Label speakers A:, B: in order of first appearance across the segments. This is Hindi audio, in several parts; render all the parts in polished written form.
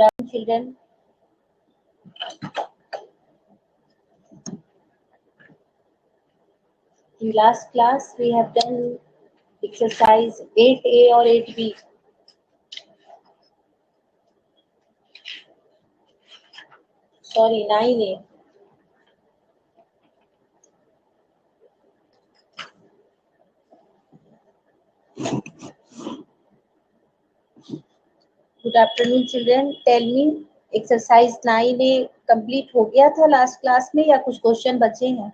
A: afternoon, children. In last class, we have done exercise 8A or 8B. Sorry, 9A. Good afternoon, children. Tell me, exercise 9A complete हो गया था लास्ट क्लास में या कुछ क्वेश्चन बचे हैं?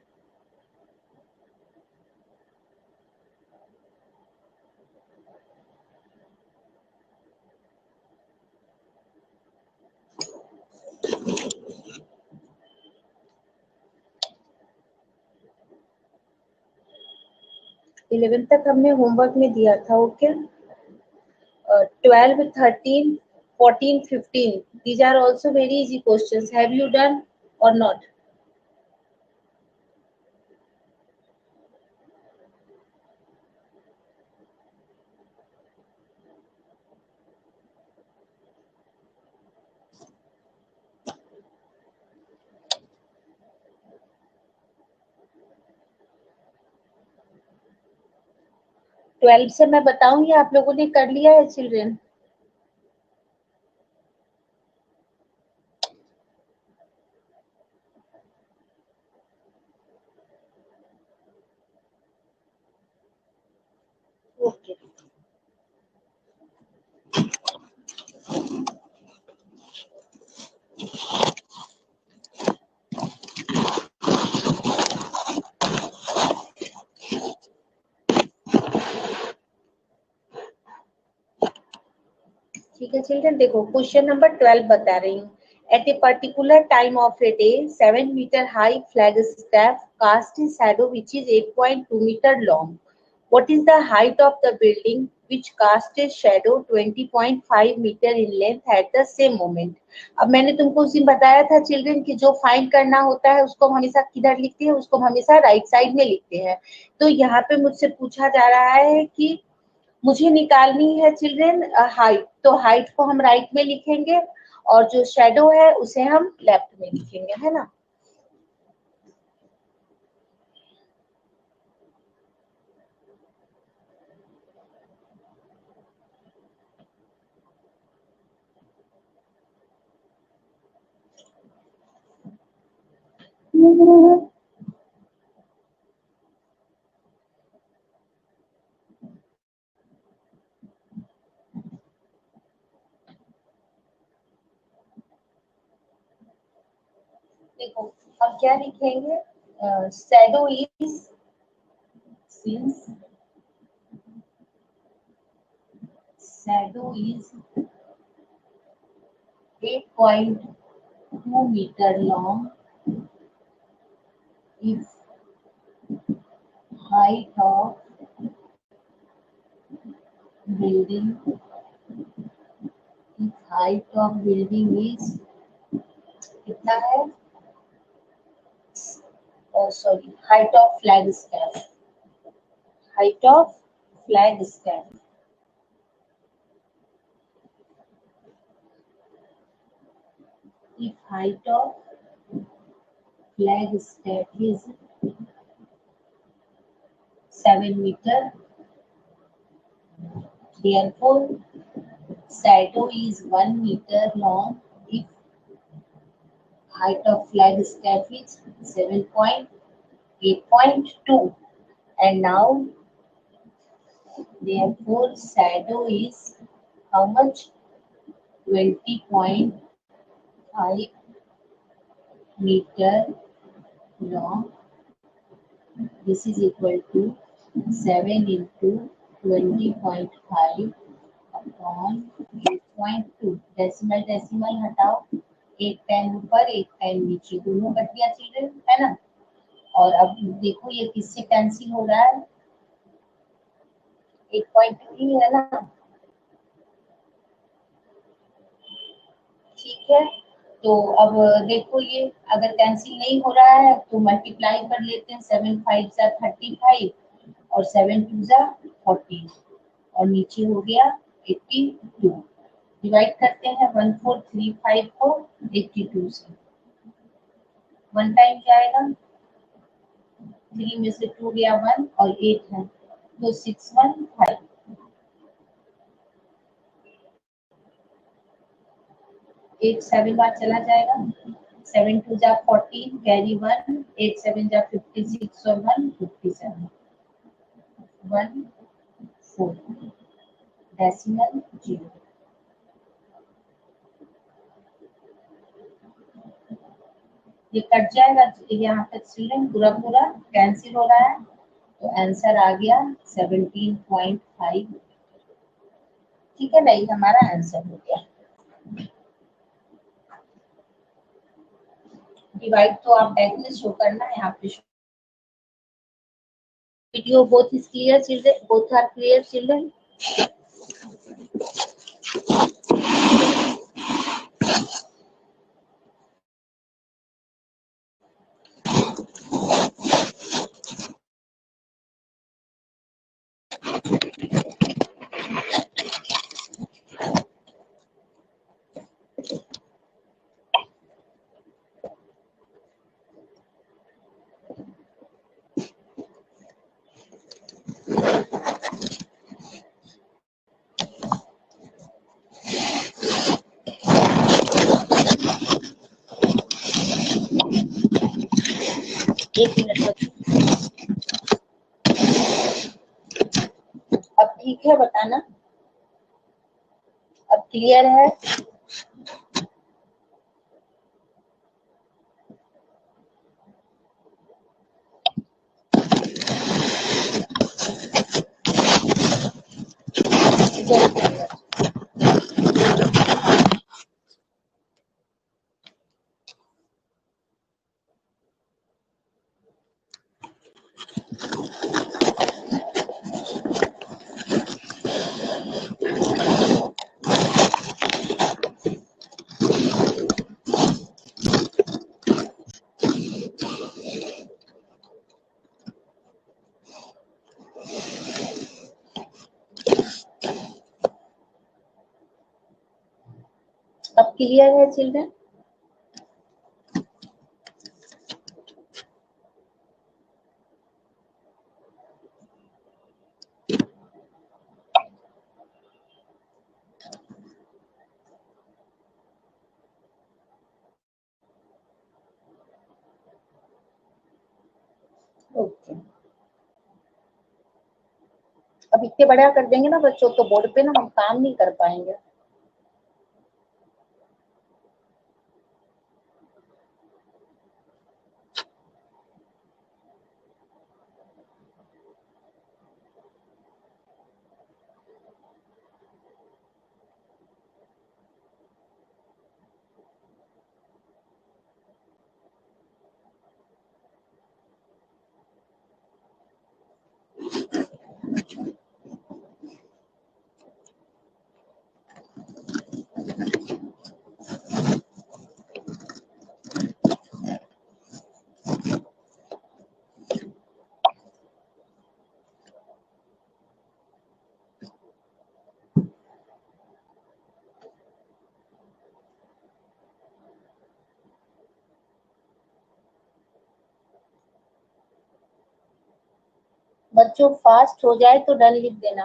A: इलेवेंथ तक हमने होमवर्क में दिया था, okay? 12, 13, 14, 15. These are also very easy questions. Have you done or not? Twelve से मैं बताऊं या आप लोगों ने कर लिया है चिल्ड्रन? ओके, ठीक है चिल्ड्रन, देखो क्वेश्चन नंबर 12 बता रही हूँ. At a particular time of a day, 7-meter high flagstaff cast a shadow which is 8.2 meter long. What is the height of the building which cast a shadow 20.5 meter in length at the same moment? अब मैंने तुमको उस दिन बताया था चिल्ड्रन कि जो फाइंड करना होता है उसको हम हमेशा किधर लिखते हैं, उसको हम हमेशा राइट साइड में लिखते हैं. तो यहाँ पे मुझसे पूछा जा रहा है कि मुझे निकालनी है चिल्ड्रन हाइट. तो हाइट को हम राइट में लिखेंगे और जो शेडो है उसे हम लेफ्ट में लिखेंगे, है ना? देखो अब क्या लिखेंगे, shadow is since shadow is 8.2 meter long if height of building is कितना है? Sorry, height of flagstaff. If height of flagstaff is 7 meter, therefore shadow is 1 meter long if height of flagstaff is 8.2. And now therefore shadow is how much? 20.5 meter long. This is equal to 7 into 20.5 upon 8.2. Decimal हटाओ, एक पेन ऊपर एक पेन नीचे, दोनों कट गया चिल्ड्रन, है ना? और अब देखो ये किससे कैंसिल हो रहा है? 8.2 ही है ना? ठीक है, तो अब देखो ये अगर कैंसिल नहीं हो रहा है तो मल्टीप्लाई कर लेते हैं. 7 5 सा 35 और 7 2 सा 40 और नीचे हो गया 82. डिवाइड करते हैं 1435 को 82 से। 1 टाइम जाएगा, 3 में से 2 गया 1 और 8 है तो 615। 8 7 बार चला जाएगा, 7 2 जा 14 कैरी 1, 8 7 जा 56 और 1 57, 1 4 डेसिमल 0। ये कट जाएगा यहाँ तक चिल्ड्रन, पूरा पूरा कैंसिल हो रहा है तो आंसर आ गया 17.5। ठीक है भाई, हमारा आंसर हो गया। डिवाइड तो आप बैक में शो करना है यहाँ पे। Video both is clear children, both are clear children. एक मिनट, अब ठीक है बताना, अब क्लियर है। अब क्लियर है चिल्ड्रन। ओके, अब इतने बड़ा कर देंगे ना बच्चों तो बोर्ड पे ना हम काम नहीं कर पाएंगे। बच्चों फास्ट हो जाए तो डन लिख देना।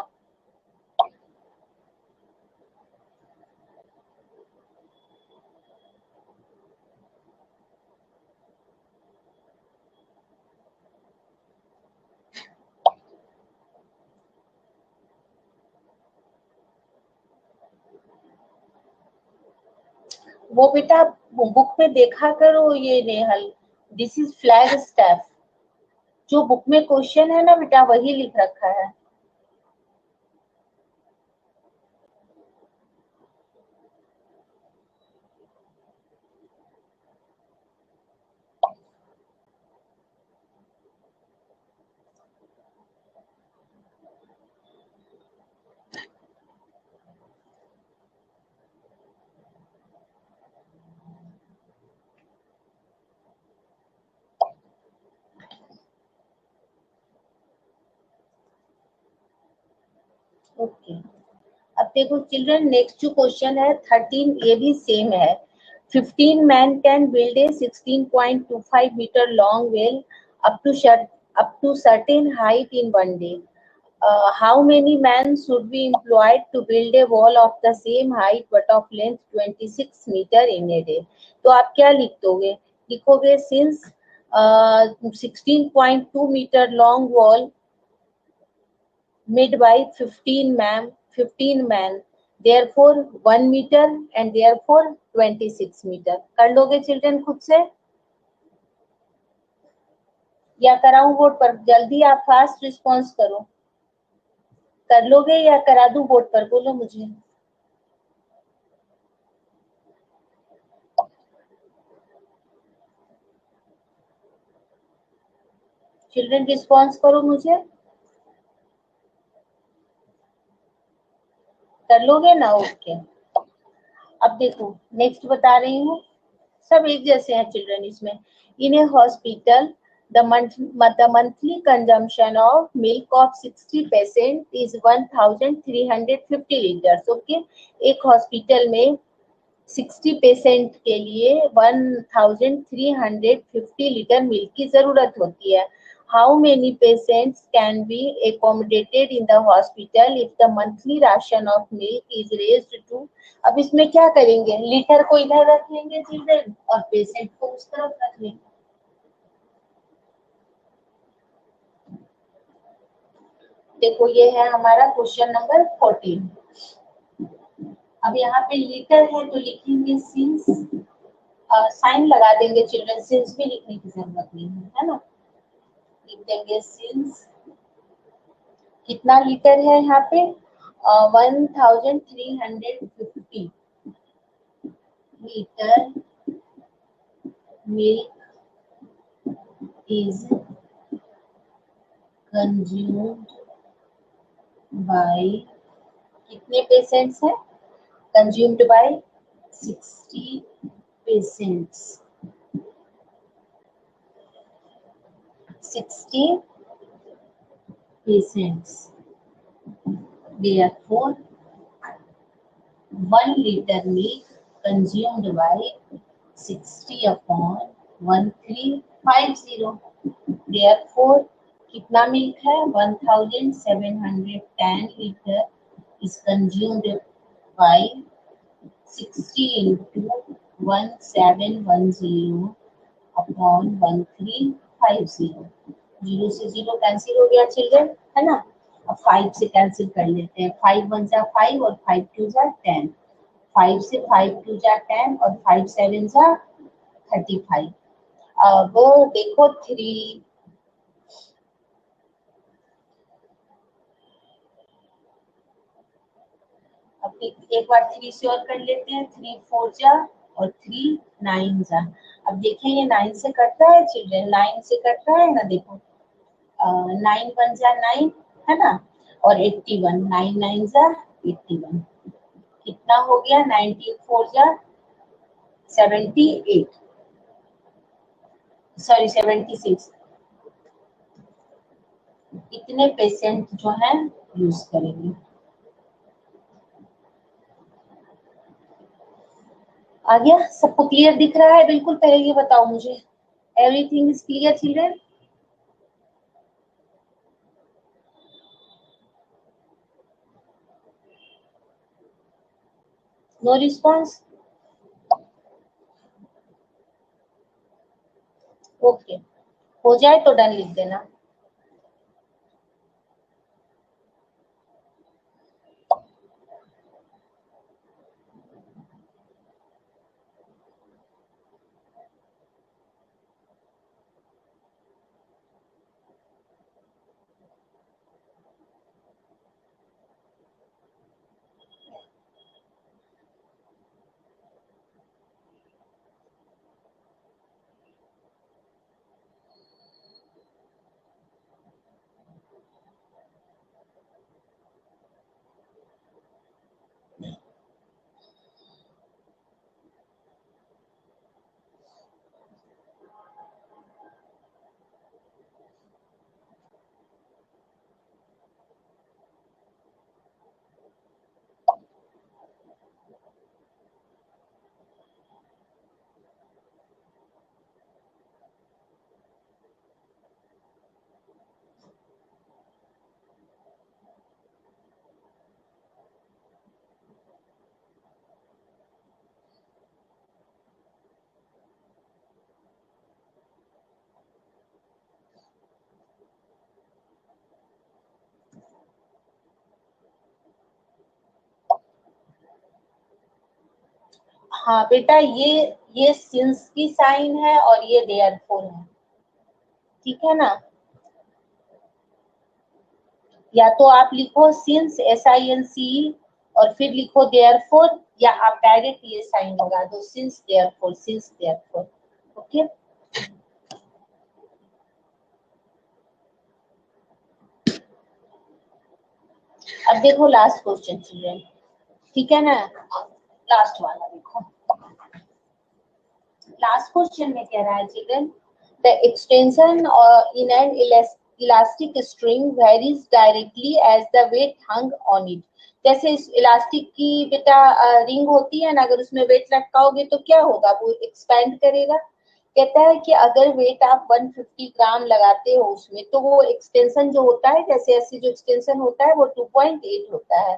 A: वो बेटा बुक में देखा करो, ये Nehal, this is flag staff. जो बुक में क्वेश्चन है ना बेटा वही लिख रखा है। ओके, अब देखो चिल्ड्रन, नेक्स्ट जो क्वेश्चन है 13, ये भी सेम है. 15 men can build a 16.25 meter long well up to certain height in one day. How many men should be employed to build a wall of the same height but of length 26 meter in a day? तो आप क्या लिख दोगे? लिखोगे since 16.2 meter long wall made by 15 men, therefore 1 meter and therefore 26 meter. कर लोगे चिल्ड्रन खुद से या कराऊं बोर्ड पर? जल्दी आप फास्ट रिस्पॉन्स करो. कर लोगे या करा दूं बोर्ड पर? बोलो मुझे. चिल्ड्रन रिस्पॉन्स करो मुझे. कर लोगे ना? ओके. अब देखो नेक्स्ट बता रही हूँ. सब एक जैसे हैं चिल्ड्रन इसमें. इन ए hospital the monthly consumption of milk of 60 patient is 1350 liters. Okay. एक हॉस्पिटल में 60 पेशेंट के लिए 1350 लीटर मिल्क की जरूरत होती है. How many patients can be accommodated in the hospital if the monthly ration of milk is raised to. अब इसमें क्या करेंगे? लीटर को इधर रख लेंगे चिल्ड्रन और पेशेंट को उस तरफ रख लेंगे. देखो ये है हमारा क्वेश्चन नंबर 14. अब यहाँ पे लीटर है तो लिखेंगे सिंस. साइन लगा देंगे चिल्ड्रन. सिंस भी लिखने की जरूरत नहीं है ना. लिख देंगे सिंस. कितना लीटर है यहाँ पे? 1350 litre milk is consumed by. कितने पेशेंट्स हैं? Consumed by 60 patients. 60 patients. Therefore, 1 liter milk consumed by 60 upon 1350. Therefore, कितना मिल्क है? 1710 liter is consumed by 60 into 1710 upon 1350. 0 से 0 कैंसिल हो गया चिल्ड्रन, है ना. अब 5 से कैंसिल कर लेते हैं. 5 1 जा 5 और 5 2 जा 10. 5 से 5 2 जा 10 और 5 7 जा 35. अब देखो 3. अब एक बार 3 से और कर लेते हैं. 3 4 जा और 3 9 जा. अब देखें ये 9 से कटता है चिल्ड्रन. 9 से कटता है ना. देखो 9 1 जा 9, है ना. और 81. 9 9 जा 81. कितना हो गया? 19 4 जा 78. सॉरी 76. इतने पेशेंट जो हैं यूज करेंगे. आ गया? सबको क्लियर दिख रहा है? बिल्कुल. पहले ये बताओ मुझे, everything is clear children? No response? Okay. हो जाए तो डन लिख देना. हाँ बेटा, ये सिंस की साइन है और ये देयरफॉर है, ठीक है ना। या तो आप लिखो सिंस SINC और फिर लिखो देयरफॉर, या आप डायरेक्ट ये साइन लगा दो सिंस देयरफॉर। ओके, अब देखो लास्ट क्वेश्चन चिल्ड्रन, ठीक है ना। लास्ट वाला देखो, लास्ट क्वेश्चन में कह रहा है children, the extension in an elastic string varies directly as the weight hung on it. जैसे इस इलास्टिक की बेटा रिंग होती है ना, अगर उसमें वेट लटकाओगे तो क्या होगा, वो एक्सपैंड करेगा। कहता है कि अगर वेट आप 150 ग्राम लगाते हो उसमें, तो वो एक्सटेंशन जो होता है, जैसे ऐसे जो एक्सटेंशन होता है वो 2.8 होता है।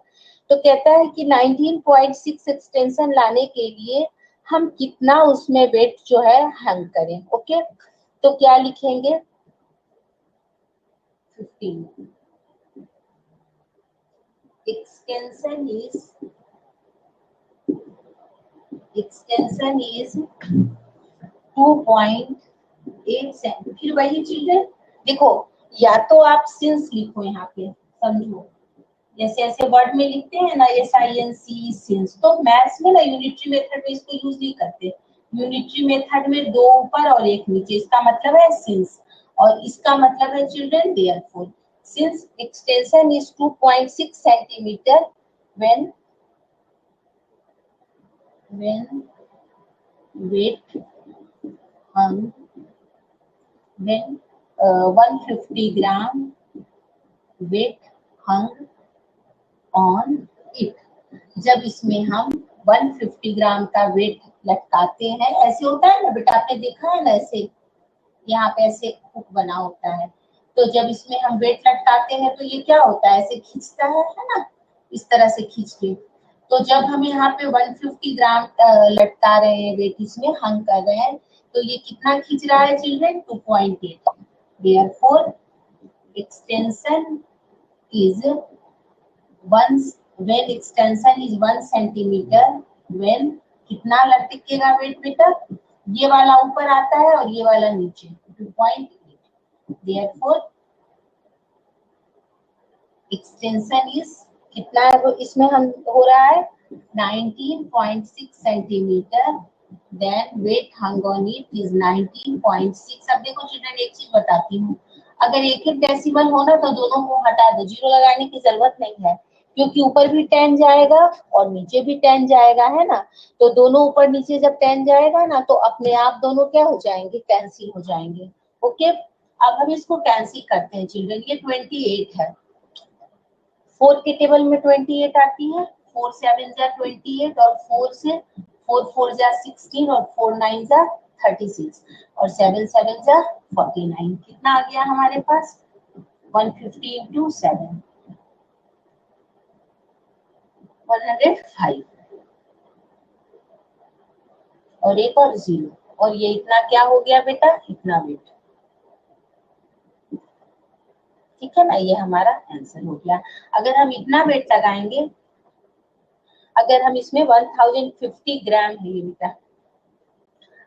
A: तो कहता है कि 19.6 एक्सटेंशन लाने के लिए हम कितना उसमें वेट जो है हंग करें। ओके, तो क्या लिखेंगे, 15 extension is 2.8 सेंट। फिर वही चीजें देखो, या तो आप सिंस लिखो यहाँ पे, समझो जैसे ऐसे वर्ड में लिखते हैं ना SINC सिंस, तो मैथ्स में ना यूनिटरी मेथड में इसको यूज नहीं करते। यूनिटरी मेथड में 2 ऊपर और 1 नीचे, इसका मतलब है सिंस, और इसका मतलब है children therefore. Since extension is 2.6 centimetre when weight hung when 150 gram weight hung on it। जब इसमें हम 150 ग्राम का वेट लटकाते हैं, ऐसे होता है ना बेटा, आपने देखा है ना, ऐसे यहाँ पे ऐसे हुक बना होता है, तो जब इसमें हम वेट लटकाते हैं तो ये क्या होता है, ऐसे खींचता है ना, इस तरह से खींच के। तो जब हम यहाँ पे 150 ग्राम लटका रहे हैं वेट, इसमें हंग कर रहे हैं, तो ये कितना खींच रहा है children, 2.8। Therefore extension is one, when extension is 1 centimetre, when कितना लटकेगा वेट बेटा, ये वाला ऊपर आता है और ये वाला नीचे, 2.8। therefore एक्सटेंशन इज कितना है, वो इसमें हम हो रहा है 19.6 centimetre, then weight hung on it is 19.6। अब देखो चिल्ड्रन, एक चीज बताती हूँ, अगर एक एक डेसिमल हो ना तो दोनों को हटा दो, जीरो लगाने की जरूरत नहीं है, क्योंकि ऊपर भी 10 जाएगा और नीचे भी 10 जाएगा, है ना। तो दोनों ऊपर नीचे जब 10 जाएगा ना, तो अपने आप दोनों क्या हो जाएंगे, कैंसिल हो जाएंगे। ओके, अब हम इसको कैंसिल करते हैं चिल्ड्रन, ये 28 है, 4 के टेबल में 28 आती है, 4 7 जा 28, और 4 से 4 4 जा 16, और 4 9 जा 36, और 7 7 जा 49। कितना आ गया हमारे पास, 150 इंटू 7, 105, और एक और 0, और ये इतना क्या हो गया बेटा, इतना वेट। ठीक है ना, ये हमारा आंसर हो गया। अगर हम इतना वेट लगाएंगे, अगर हम इसमें 1050 ग्राम है ये बेटा,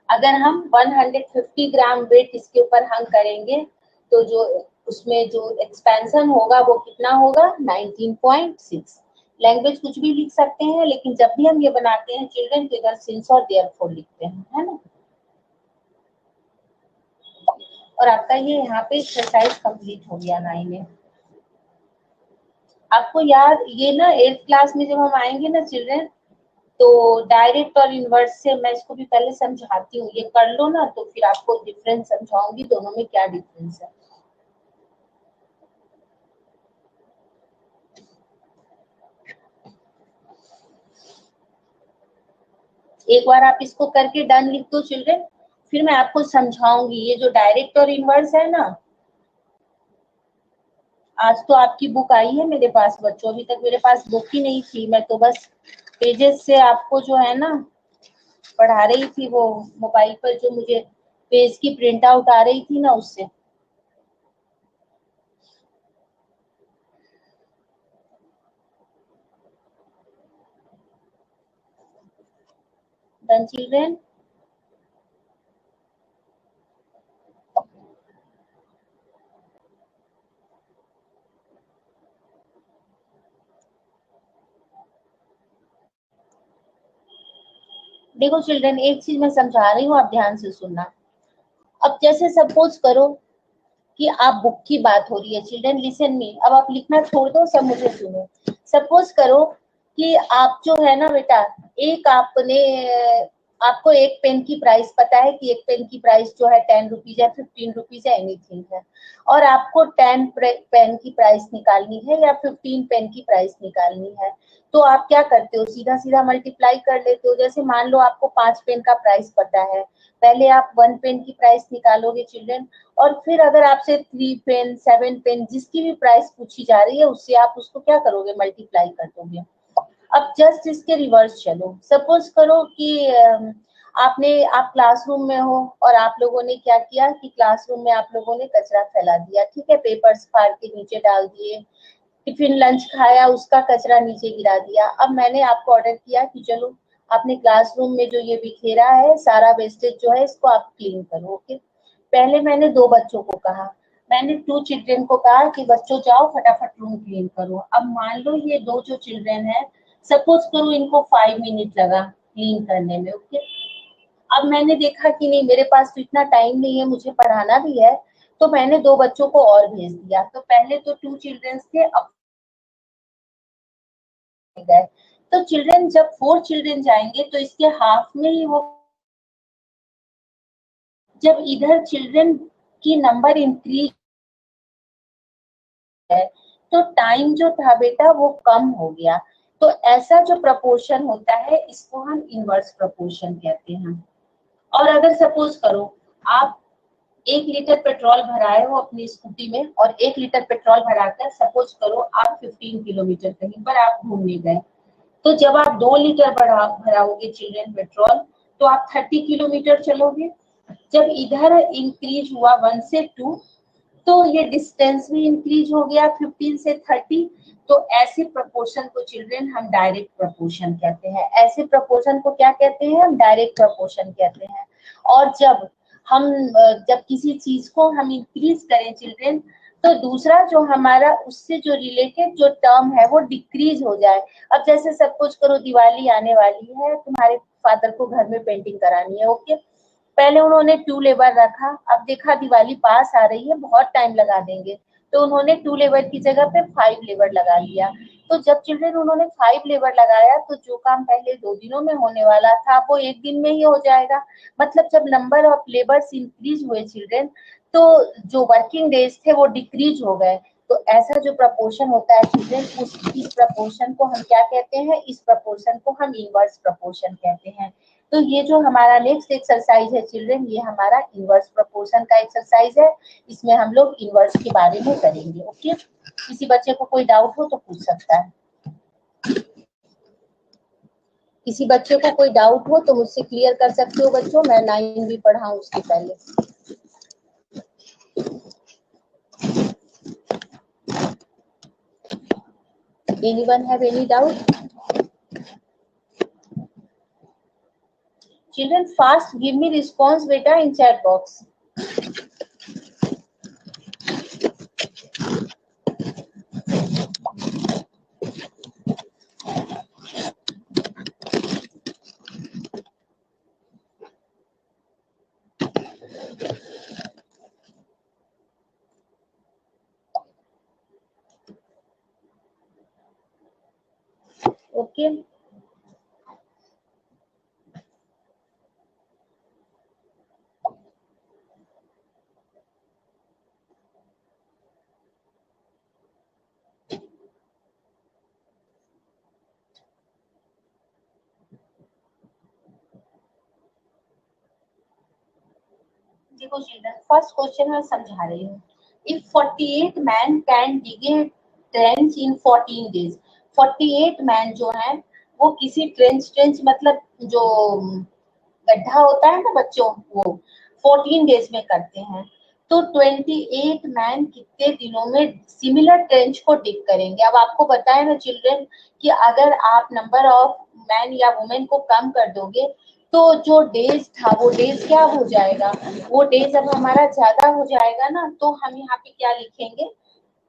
A: अगर हम 150 ग्राम वेट इसके ऊपर हंग करेंगे, तो जो उसमें जो एक्सपेंशन होगा वो कितना होगा, 19.6। लैंग्वेज कुछ भी लिख सकते हैं, लेकिन जब भी हम ये बनाते हैं चिल्ड्रन, तो इधर सिंस और देयरफॉर लिखते हैं, है ना। और आपका ये यहाँ पे एक्सरसाइज कंप्लीट हो गया 9 में। आपको याद, ये ना 8th क्लास में जब हम आएंगे ना चिल्ड्रन, तो डायरेक्ट और इनवर्स से मैं इसको भी पहले समझाती हूँ, ये कर लो ना, तो फिर आपको डिफरेंस समझाऊंगी दोनों में क्या डिफरेंस है। एक बार आप इसको करके डन लिख दो चिल्ड्रन, फिर मैं आपको समझाऊंगी ये जो डायरेक्ट और इनवर्स है ना। आज तो आपकी बुक आई है मेरे पास बच्चों, अभी तक मेरे पास बुक ही नहीं थी, मैं तो बस पेजेस से आपको जो है ना पढ़ा रही थी, वो मोबाइल पर जो मुझे पेज की प्रिंट आउट आ रही थी ना, उससे। Done, children? देखो चिल्ड्रन, एक चीज मैं समझा रही हूँ, आप ध्यान से सुनना। अब जैसे सपोज करो कि आप बुक की बात हो रही है, चिल्ड्रन लिसन मी, अब आप लिखना छोड़ दो, सब मुझे सुनो। सपोज करो कि आप जो है ना बेटा, एक आपको एक पेन की प्राइस पता है कि एक पेन की प्राइस जो है 10 रुपीज है, 15 रुपीज है, एनीथिंग है, और आपको 10 पेन की प्राइस निकालनी है या 15 पेन की प्राइस निकालनी है। तो आप क्या करते हो, सीधा सीधा मल्टीप्लाई कर लेते हो। जैसे मान लो आपको 5 पेन का प्राइस पता है, पहले आप 1 पेन की प्राइस निकालोगे चिल्ड्रन, और फिर अगर आपसे 3 पेन, 7 पेन, जिसकी भी प्राइस पूछी जा रही है उससे आप उसको क्या करोगे, मल्टीप्लाई कर दोगे। अब जस्ट इसके रिवर्स चलो। सपोज करो कि आप क्लासरूम में हो और आप लोगों ने क्या किया कि क्लासरूम में आप लोगों ने कचरा फैला दिया, ठीक है, पेपर्स फाड़ के नीचे डाल दिए, टिफिन लंच खाया उसका कचरा नीचे गिरा दिया। अब मैंने आपको ऑर्डर किया कि चलो आपने क्लासरूम में जो ये बिखेरा है सारा वेस्टेज जो है इसको आप क्लीन करो। ओके, पहले मैंने 2 बच्चों को कहा, मैंने 2 चिल्ड्रन को कहा कि बच्चों जाओ फटाफट रूम क्लीन करो। अब मान लो ये 2 जो चिल्ड्रन है, सपोज करो इनको 5 मिनट लगा क्लीन करने में। ओके, अब मैंने देखा कि नहीं मेरे पास तो इतना टाइम नहीं है, मुझे पढ़ाना भी है, तो मैंने 2 बच्चों को और भेज दिया। तो पहले तो 2 चिल्ड्रन थे, अब गए। तो चिल्ड्रन जब 4 चिल्ड्रन जाएंगे तो इसके हाफ में ही वो, जब इधर चिल्ड्रन की नंबर इंक्रीज है तो टाइम जो था बेटा वो कम हो गया। तो ऐसा जो प्रपोर्शन होता है इसको हम इनवर्स प्रपोर्शन कहते हैं। और अगर सपोज करो आप 1 लीटर पेट्रोल भराए हो अपनी स्कूटी में, और 1 लीटर पेट्रोल भराकर सपोज करो आप 15 किलोमीटर कहीं पर आप घूमने गए, तो जब आप 2 लीटर भराओगे चिल्ड्रन पेट्रोल तो आप 30 किलोमीटर चलोगे। जब इधर इंक्रीज हुआ 1 से 2, तो ये डिस्टेंस भी इंक्रीज हो गया 15 से 30। तो ऐसे प्रपोर्शन को चिल्ड्रन हम डायरेक्ट प्रपोर्शन कहते हैं। ऐसे प्रपोर्शन को क्या कहते हैं, हम डायरेक्ट प्रपोर्शन कहते हैं। और जब किसी चीज को हम इंक्रीज करें चिल्ड्रन, तो दूसरा जो हमारा उससे जो रिलेटेड जो टर्म है वो डिक्रीज हो जाए। अब जैसे सपोज करो दिवाली आने वाली है, तुम्हारे फादर को घर में पेंटिंग करानी है। ओके, पहले उन्होंने 2 लेबर रखा, अब देखा दिवाली पास आ रही है, बहुत टाइम लगा देंगे, तो उन्होंने 2 लेबर की जगह पे 5 लेबर लगा लिया। तो जब चिल्ड्रन उन्होंने 5 लेबर लगाया तो जो काम पहले 2 दिनों में होने वाला था वो 1 दिन में ही हो जाएगा। मतलब जब नंबर ऑफ लेबर्स इंक्रीज हुए चिल्ड्रन, तो जो वर्किंग डेज थे वो डिक्रीज हो गए। तो ऐसा जो प्रपोर्शन होता है चिल्ड्रन, इस प्रपोर्शन को हम क्या कहते हैं, इस प्रपोर्शन को हम इनवर्स प्रपोर्शन कहते हैं। तो ये जो हमारा नेक्स्ट एक्सरसाइज है चिल्ड्रन, ये हमारा इनवर्स प्रपोर्शन का एक्सरसाइज है। इसमें हम लोग इनवर्स के बारे में करेंगे। ओके, किसी बच्चे को कोई डाउट हो तो पूछ सकता है। किसी बच्चे को कोई डाउट हो तो मुझसे क्लियर कर सकते हो बच्चों, मैं 9 भी पढ़ाऊं उसके पहले। Anyone have any doubt? Children, fast give me response beta in chat box. Okay. देखो चिल्ड्रन, फर्स्ट क्वेश्चन मैं समझा रही हूँ। If 48 man can dig A trench in 14 days, 48 man जो है वो किसी ट्रेंच मतलब जो गड्ढा होता है ना बच्चों, वो 14 डेज में करते हैं। तो 28 मैन कितने दिनों में सिमिलर ट्रेंच को डिग करेंगे। अब आपको पता है ना चिल्ड्रन कि अगर आप नंबर ऑफ मैन या वुमेन को कम कर दोगे तो जो डेज था वो डेज क्या हो जाएगा, वो डेज अब हमारा ज्यादा हो जाएगा ना, तो हम यहाँ पे क्या लिखेंगे,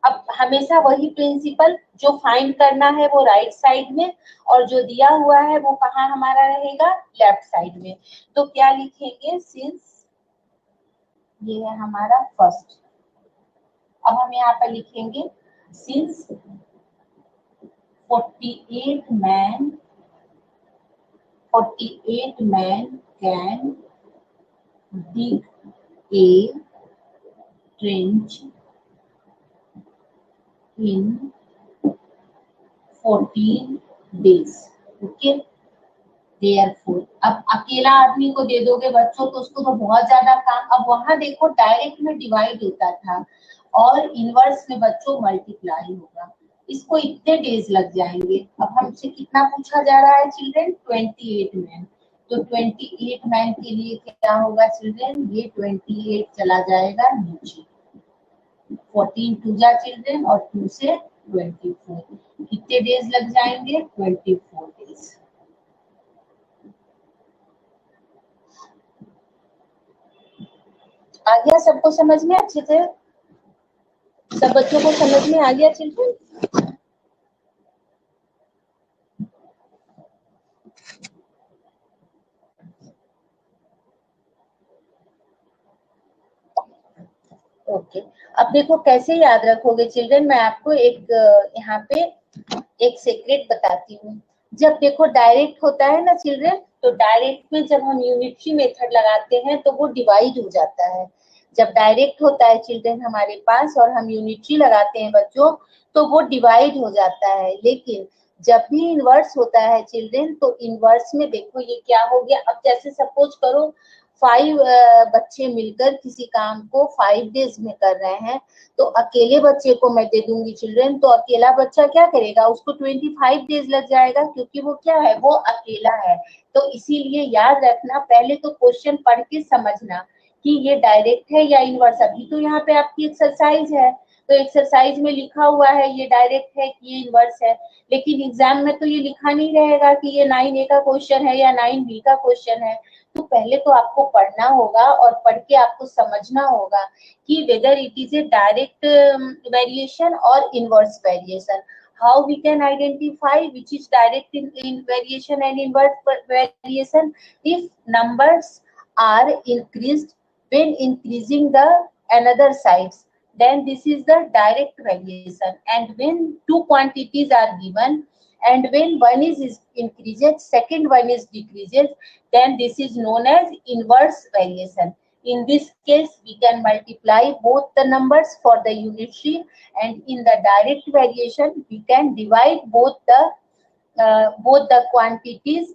A: अब हमेशा वही प्रिंसिपल, जो फाइंड करना है वो राइट साइड में, और जो दिया हुआ है वो कहाँ हमारा रहेगा, लेफ्ट साइड में। तो क्या लिखेंगे, सिंस, ये है हमारा फर्स्ट। अब हम यहाँ पर लिखेंगे since 48 man 48 man can dig a trench in 14 days. Okay, therefore, अब अकेला आदमी को दे दोगे बच्चों तो उसको तो बहुत ज्यादा काम, अब वहां देखो डायरेक्ट में डिवाइड होता था और इनवर्स में बच्चों मल्टीप्लाई होगा, इसको इतने डेज लग जाएंगे। अब हमसे कितना पूछा जा रहा है चिल्ड्रन, 28 मैन, तो 28 मैन के लिए क्या होगा चिल्ड्रन, ये 28 चला जाएगा नीचे, 14 टू जा चिल्ड्रन और 2 से 24, कितने डेज लग जाएंगे, 24 डेज। आ गया सबको समझ में अच्छे से, सब बच्चों को समझ में आ गया चिल्ड्रन? ओके, अब देखो कैसे याद रखोगे चिल्ड्रन, मैं आपको एक यहाँ पे एक सीक्रेट बताती हूँ। जब देखो डायरेक्ट होता है ना चिल्ड्रन, तो डायरेक्ट में जब हम यूनिटरी मेथड लगाते हैं तो वो डिवाइड हो जाता है। जब डायरेक्ट होता है चिल्ड्रन हमारे पास और हम यूनिटरी लगाते हैं बच्चों, तो वो डिवाइड हो जाता है। लेकिन जब भी इनवर्स होता है चिल्ड्रन, तो इनवर्स में देखो ये क्या हो गया, अब जैसे सपोज करो 5 बच्चे मिलकर किसी काम को 5 डेज में कर रहे हैं, तो अकेले बच्चे को मैं दे दूंगी चिल्ड्रन, तो अकेला बच्चा क्या करेगा, उसको 25 डेज लग जाएगा, क्योंकि वो क्या है, वो अकेला है। तो इसीलिए याद रखना, पहले तो क्वेश्चन पढ़ के समझना कि ये डायरेक्ट है या इनवर्स। अभी तो यहाँ पे आपकी एक्सरसाइज है, तो एक्सरसाइज में लिखा हुआ है ये डायरेक्ट है कि ये इनवर्स है, लेकिन एग्जाम में तो ये लिखा नहीं रहेगा कि ये 9A का क्वेश्चन है या 9B का क्वेश्चन है। तो पहले तो आपको पढ़ना होगा और पढ़ के आपको समझना होगा कि whether it is a direct variation और inverse variation, how we can identify which is direct in variation and inverse variation, if numbers are increased when increasing the another sides, then this is the direct variation, and when two quantities are given and when one is increases, second one is decreases, then this is known as inverse variation. In this case, we can multiply both the numbers for the unitary, and in the direct variation, we can divide both the quantities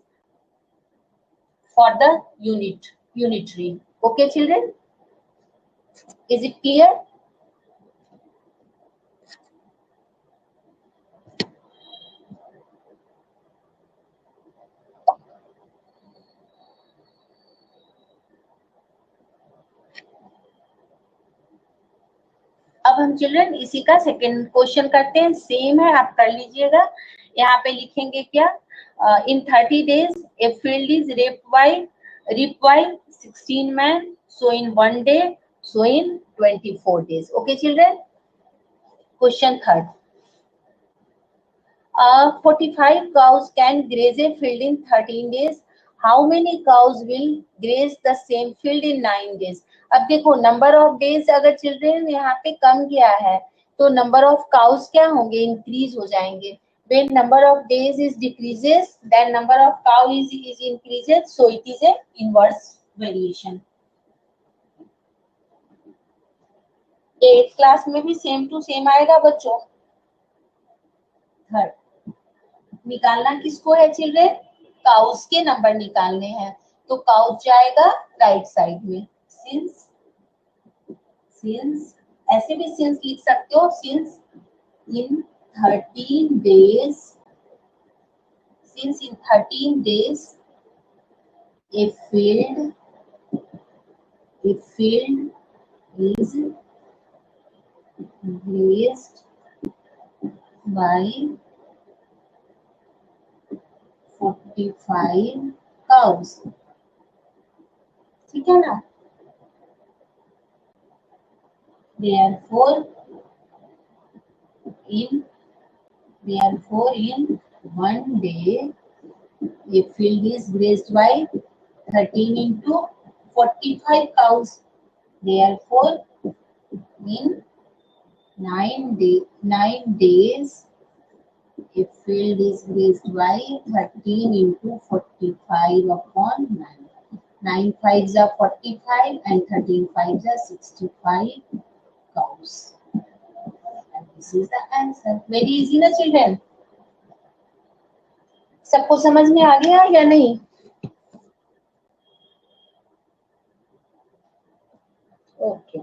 A: for the unitary. Okay, children? Is it clear? अब हम चिल्ड्रन इसी का सेकेंड क्वेश्चन करते हैं, सेम है, आप कर लीजिएगा। यहाँ पे लिखेंगे क्या, in 30 days a field is reap by 16 men, so in 1 day, so in 24 days. Okay children, question third, 45 cows can graze a field in 13 days. How many cows will graze the same field in 9 days? अब देखो नंबर ऑफ डेज अगर चिल्ड्रन यहाँ पे कम गया है, तो नंबर ऑफ काउस क्या होंगे, इंक्रीज हो जाएंगे। when number of days is decreases, then number of cow is increases, so it is a inverse variation. 8th class में भी सेम टू सेम आएगा बच्चों। थर्ड, निकालना किसको है चिल्ड्रन, काउस के नंबर निकालने हैं, तो काउस जाएगा राइट साइड में। सिंस ऐसे भी सिंस लिख सकते हो, since in 13 days, since in 13 days a field is grazed by 45 cows. ठीक है ना। Therefore, in one day, a field is grazed by 13 into 45 cows. Therefore, in 9 days, a field is grazed by 13 into 45 upon 9. 9 fives are 45 and 13 fives are 65 cows. And this is the answer. Very easy ना children? सबको समझ में आ गया या नहीं? ओके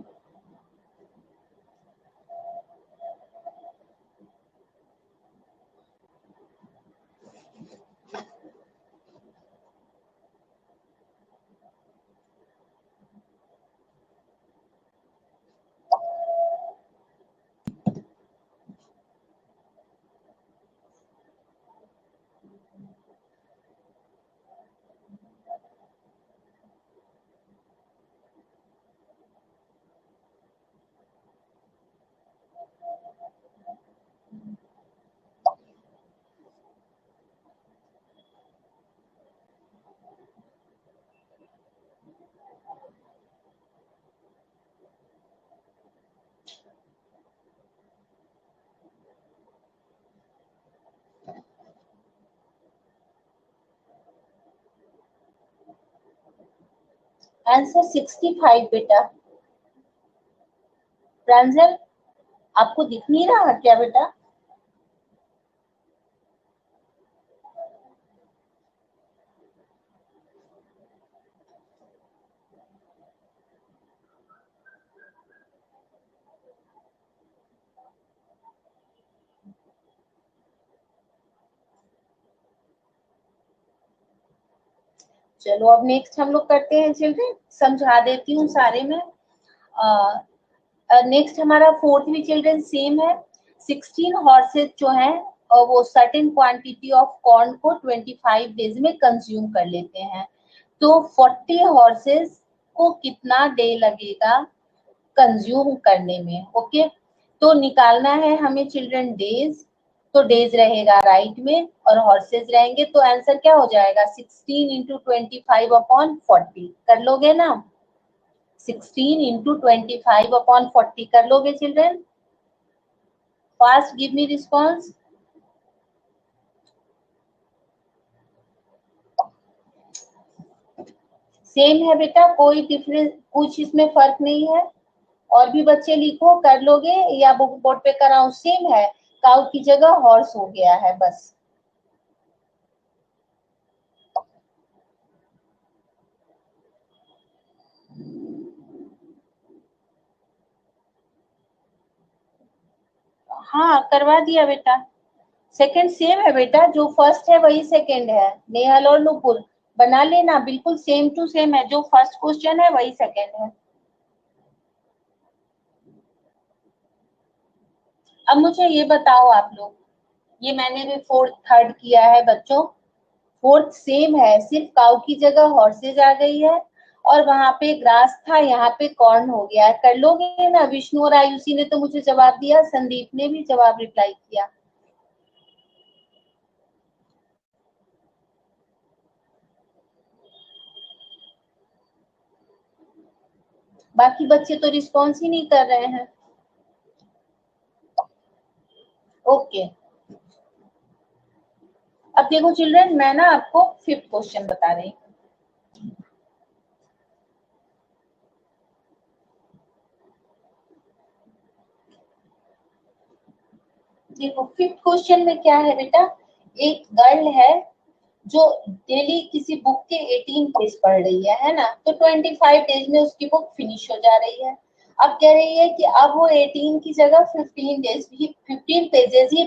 A: आंसर 65 बेटा। प्रांजल आपको दिख नहीं रहा क्या बेटा? चलो अब नेक्स्ट हम लोग करते हैं चिल्ड्रन, समझा देती हूँ सारे में। नेक्स्ट हमारा फोर्थ भी चिल्ड्रन सेम है। 16 हॉर्सेस जो हैं वो सर्टेन क्वांटिटी ऑफ कॉर्न को 25 डेज में कंज्यूम कर लेते हैं। तो 40 हॉर्सेस को कितना डे लगेगा कंज्यूम करने में? ओके तो निकालना है हमें चिल्ड्रन डेज। तो डेज रहेगा राइट में और हॉर्सेस रहेंगे, तो आंसर क्या हो जाएगा? 16 इंटू 25 अपॉन 40 कर लोगे ना? 16 इंटू 25 अपॉन 40 कर लोगे children? Fast give me response. Same है बेटा, कोई डिफरेंस कुछ इसमें फर्क नहीं है। और भी बच्चे लिखो, कर लोगे या बुक बोर्ड पे कराऊं? सेम है, काउ की जगह हॉर्स हो गया है बस। हाँ करवा दिया बेटा। सेकंड सेम है बेटा, जो फर्स्ट है वही सेकंड है। नेहल और नुपुर बना लेना, बिल्कुल सेम टू सेम है, जो फर्स्ट क्वेश्चन है वही सेकंड है। अब मुझे ये बताओ आप लोग, ये मैंने भी फोर्थ थर्ड किया है बच्चों। फोर्थ सेम है, सिर्फ काउ की जगह हॉर्सेज आ गई है और वहां पे ग्रास था, यहाँ पे कॉर्न हो गया है। कर लोगे ना? विष्णु और आयुषी ने तो मुझे जवाब दिया, संदीप ने भी जवाब रिप्लाई किया। बाकी बच्चे तो रिस्पॉन्स ही नहीं कर रहे हैं। ओके अब देखो चिल्ड्रन, मैं ना आपको फिफ्थ क्वेश्चन बता रही हूँ। देखो फिफ्थ क्वेश्चन में क्या है बेटा, एक गर्ल है जो डेली किसी बुक के 18 पेज पढ़ रही है ना, तो 25 डेज में उसकी बुक फिनिश हो जा रही है। अब कह रही है कि अब वो 18 की जगह 15 पेजेस ही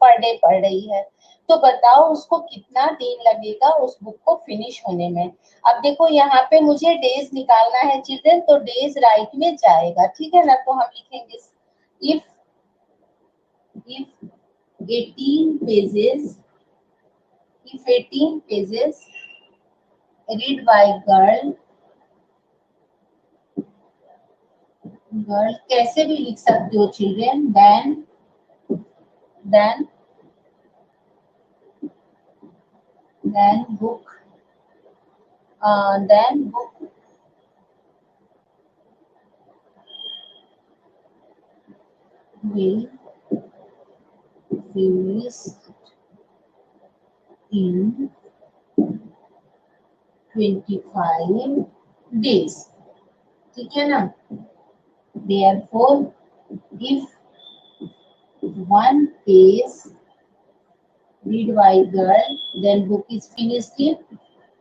A: पर डे पढ़ रही है। तो बताओ उसको कितना दिन लगेगा उस बुक को फिनिश होने में। अब देखो यहाँ पे मुझे डेज निकालना है चिल्ड्रन, तो डेज राइट में जाएगा, ठीक है ना। तो हम लिखेंगे if 18 pages, if 18 pages read by girl girl कैसे भी लिख सकते हो children, then book, then book will finish in 25 days, ठीक है ना। Therefore, if one page read by girl, then book is finished in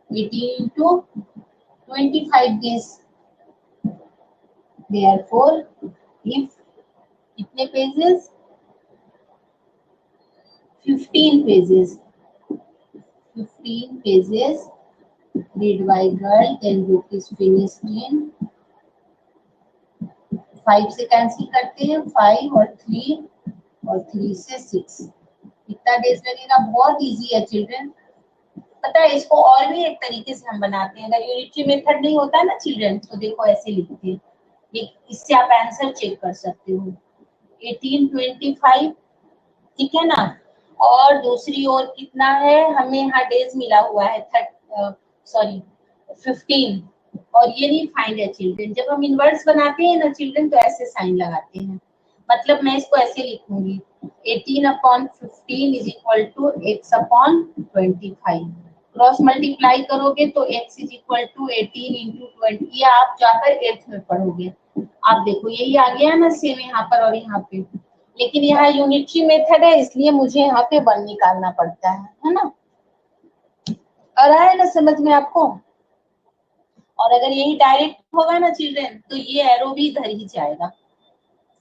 A: 18 into 25 days. Therefore, if कितने pages? 15 pages. 15 pages read by girl, then book is finished in 5 से कैंसिल करते हैं 5 और 3 और 3 से 6, कितना डेज लगेगा? बहुत इजी है चिल्ड्रन। पता है इसको और भी एक तरीके से हम बनाते हैं, अगर यूनिटरी मेथड नहीं होता ना चिल्ड्रन, तो देखो ऐसे लिखते हैं, ये इससे आप आंसर चेक कर सकते हो 1825, ठीक है ना। और दूसरी ओर कितना है, हमें यहाँ डेज मिला हुआ है 15, और ये नहीं फाइंड है चिल्ड्रन। जब हम इनवर्स बनाते हैं ना चिल्ड्रन, तो ऐसे साइन लगाते हैं, मतलब मैं इसको ऐसे लिखूंगी 18/15 is equal to x/25। Cross multiply करोगे तो x is equal to 18 into 20, ये आप जाकर 8th में पढ़ोगे। आप देखो यही आ गया ना सेम यहाँ पर और यहाँ पे, लेकिन यहाँ यूनिटरी मेथड है इसलिए मुझे यहाँ पे 1 निकालना पड़ता है ना। आ रहा है ना समझ में आपको? और अगर यही डायरेक्ट होगा ना चिल्ड्रन, तो ये एरो भी इधर ही जाएगा,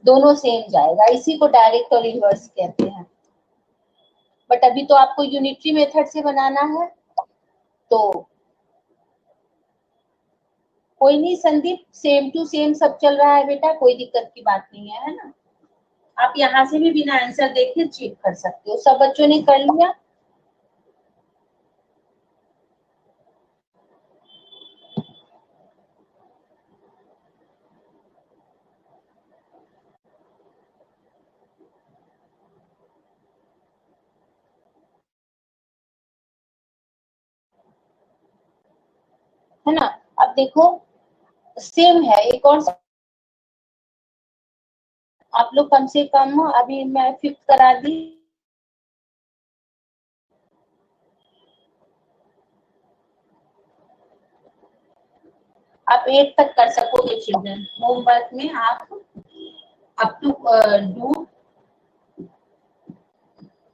A: दोनों सेम जाएगा, इसी को डायरेक्ट और इनवर्स कहते हैं। बट अभी तो आपको यूनिटरी मेथड से बनाना है, तो कोई नहीं संदीप, सेम टू सेम सब चल रहा है बेटा, कोई दिक्कत की बात नहीं है ना। आप यहाँ से भी बिना आंसर देखे चेक कर सकते हो। सब बच्चों ने कर लिया? है ना। अब देखो सेम है, एक और आप लोग कम से कम अभी मैं 5th करा दी, आप 8 तक कर सकोगे चिल्ड्रन। होमवर्क में आप up to do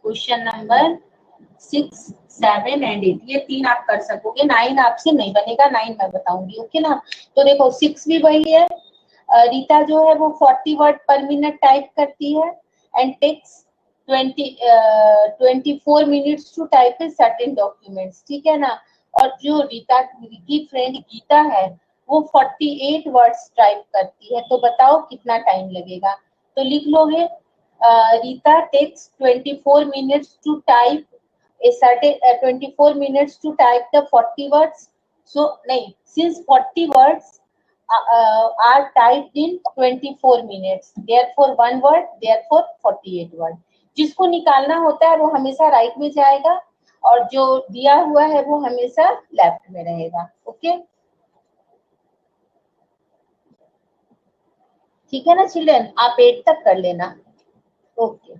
A: question number 6, 7 and 8, ये 3 आप कर सकोगे। 9 आपसे नहीं बनेगा, 9 मैं बताऊंगी, ओके ना। तो देखो 6 भी वही है, रीता जो है वो 40 वर्ड पर मिनट टाइप करती है and takes 24 minutes to type a certain documents, ठीक है ना। और जो रीता की फ्रेंड गीता है वो 48 वर्ड्स टाइप करती है, तो बताओ कितना टाइम लगेगा? तो लिख लोगे Rita takes 24 minutes to type a certain 24 minutes to type the 40 words. So nahi, since 40 words are typed in 24 minutes, therefore one word, therefore 48 word. जिसको निकालना होता है वो हमेशा राइट में जाएगा और जो दिया हुआ है वो हमेशा लेफ्ट में रहेगा, ओके। ठीक है ना चिल्ड्रन, आप 8 तक कर लेना, ओके।